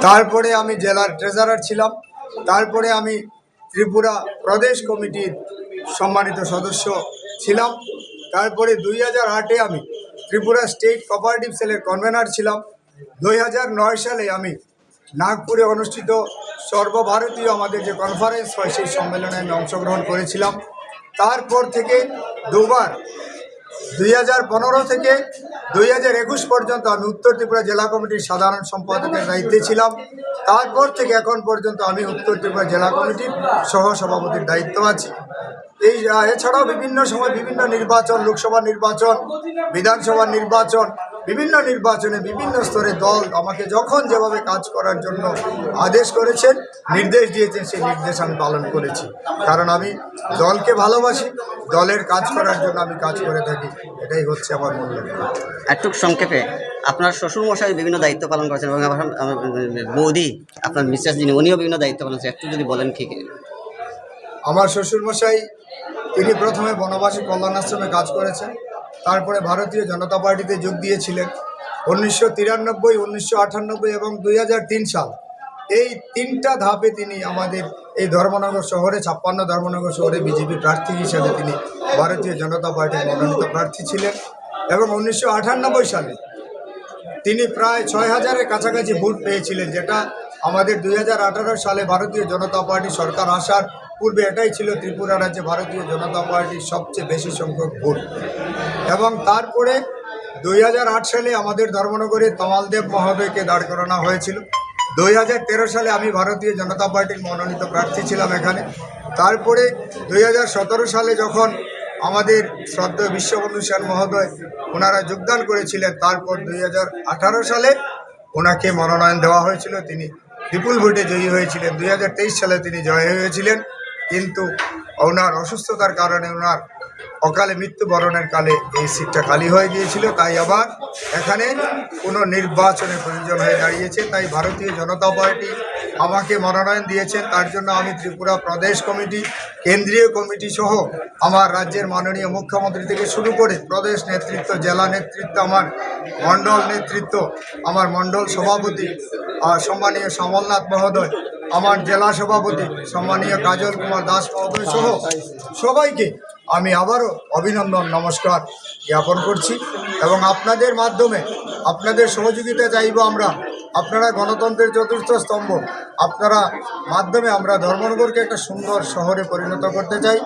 তারপরে আমি জেলার ট্রেজারার ছিলাম। তারপরে আমি ত্রিপুরা প্রদেশ কমিটির সম্মানিত সদস্য ছিলাম। তারপরে 2008-এ আমি ত্রিপুরা স্টেট কোঅপারেটিভ সেলের কনভেনার ছিলাম। 2009 সালে আমি নাগপুরে অনুষ্ঠিত সর্বভারতীয় আমাদের যে কনফারেন্স হয় সেই সম্মেলনে আমি অংশগ্রহণ করেছিলাম। তারপর থেকে দুবার 2015 থেকে 2021 পর্যন্ত আমি উত্তর ত্রিপুরা জেলা কমিটির সাধারণ সম্পাদকের দায়িত্বে ছিলাম। তারপর থেকে এখন পর্যন্ত আমি উত্তর ত্রিপুরা জেলা কমিটির সহসভাপতির দায়িত্ব আছি। এছাড়াও বিভিন্ন সময় বিভিন্ন নির্বাচন, লোকসভা নির্বাচন, বিধানসভা নির্বাচন, বিভিন্ন নির্বাচনে বিভিন্ন স্তরে দল আমাকে যখন যেভাবে কাজ করার জন্য আদেশ করেছেন, নির্দেশ দিয়েছেন, সেই নির্দেশ আমি পালন করেছি। কারণ আমি দলকে ভালোবাসি, দলের কাজ করার জন্য আমি কাজ করে থাকি, এটাই হচ্ছে আমার মূল্য। একটু সংক্ষেপে, আপনার শ্বশুরমশাই বিভিন্ন দায়িত্ব পালন করেছেন এবং আমার বৌদি, আপনার মিসেস যিনি, উনিও বিভিন্ন দায়িত্ব পালন করেছেন, একটু যদি বলেন। ঠিক, আমার শ্বশুরমশাই তিনি প্রথমে বনবাসী কল্যাণ আশ্রমে কাজ করেছেন, তারপরে ভারতীয় জনতা পার্টিতে যোগ দিয়েছিলেন 1993, 1998 এবং 2003 সাল। এই 3টা ধাপে তিনি আমাদের এই ধর্মনগর শহরে, 56 ধর্মনগর শহরে বিজেপি প্রার্থী হিসেবে তিনি ভারতীয় জনতা পার্টির মনোনীত প্রার্থী ছিলেন। এবং 1998 সালে তিনি প্রায় 6000-এর কাছাকাছি ভোট পেয়েছিলেন, যেটা আমাদের 2018 সালে ভারতীয় জনতা পার্টি সরকার আসার পূর্বে এটাই ছিল ত্রিপুরা রাজ্যে ভারতীয় জনতা পার্টির সবচেয়ে বেশি সংখ্যক ভোট। এবং তারপরে 2008 সালে আমাদের ধর্মনগরে তমালদেব মহোদয়কে দাঁড় করানো হয়েছিল। 2013 সালে আমি ভারতীয় জনতা পার্টির মনোনীত প্রার্থী ছিলাম এখানে। তারপরে 2017 সালে যখন আমাদের শ্রদ্ধেয় বিশ্ববন্ধু সেন মহোদয় ওনারা যোগদান করেছিলেন, তারপর 2018 সালে ওনাকে মনোনয়ন দেওয়া হয়েছিল, তিনি বিপুল ভোটে জয়ী হয়েছিলেন। 2023 সালে তিনি জয়ী হয়েছিলেন, কিন্তু ওনার অসুস্থতার কারণে ওনার অকালে মৃত্যুবরণের কালে এই সিটটা খালি হয়ে গিয়েছিল। তাই আবার এখানে কোনো নির্বাচনের প্রয়োজন হয়ে দাঁড়িয়েছে। তাই ভারতীয় জনতা পার্টি আমাকে মনোনয়ন দিয়েছেন। তার জন্য আমি ত্রিপুরা প্রদেশ কমিটি, কেন্দ্রীয় কমিটি সহ আমার রাজ্যের মাননীয় মুখ্যমন্ত্রী থেকে শুরু করে প্রদেশ নেতৃত্ব, জেলা নেতৃত্ব, আমার মণ্ডল নেতৃত্ব, আমার মণ্ডল সভাপতি সম্মানীয় শ্যামলনাথ মহোদয়, আমার জেলা সভাপতি সম্মানীয় কাজল কুমার দাস মহোদয় সহ সবাইকে আমি আবারও অভিনন্দন, নমস্কার জ্ঞাপন করছি। এবং আপনাদের মাধ্যমে, আপনাদের সহযোগিতা চাইব আমরা। আপনারা গণতন্ত্রের চতুর্থ স্তম্ভ, আপনারা মাধ্যমে আমরা ধর্মনগরকে একটা সুন্দর শহরে পরিণত করতে চাই।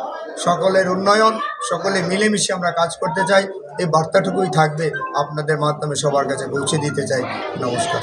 সকলের উন্নয়ন, সকলে মিলেমিশে আমরা কাজ করতে চাই, এই বার্তাটুকুই থাকবে আপনাদের মাধ্যমে সবার কাছে পৌঁছে দিতে চাই। নমস্কার।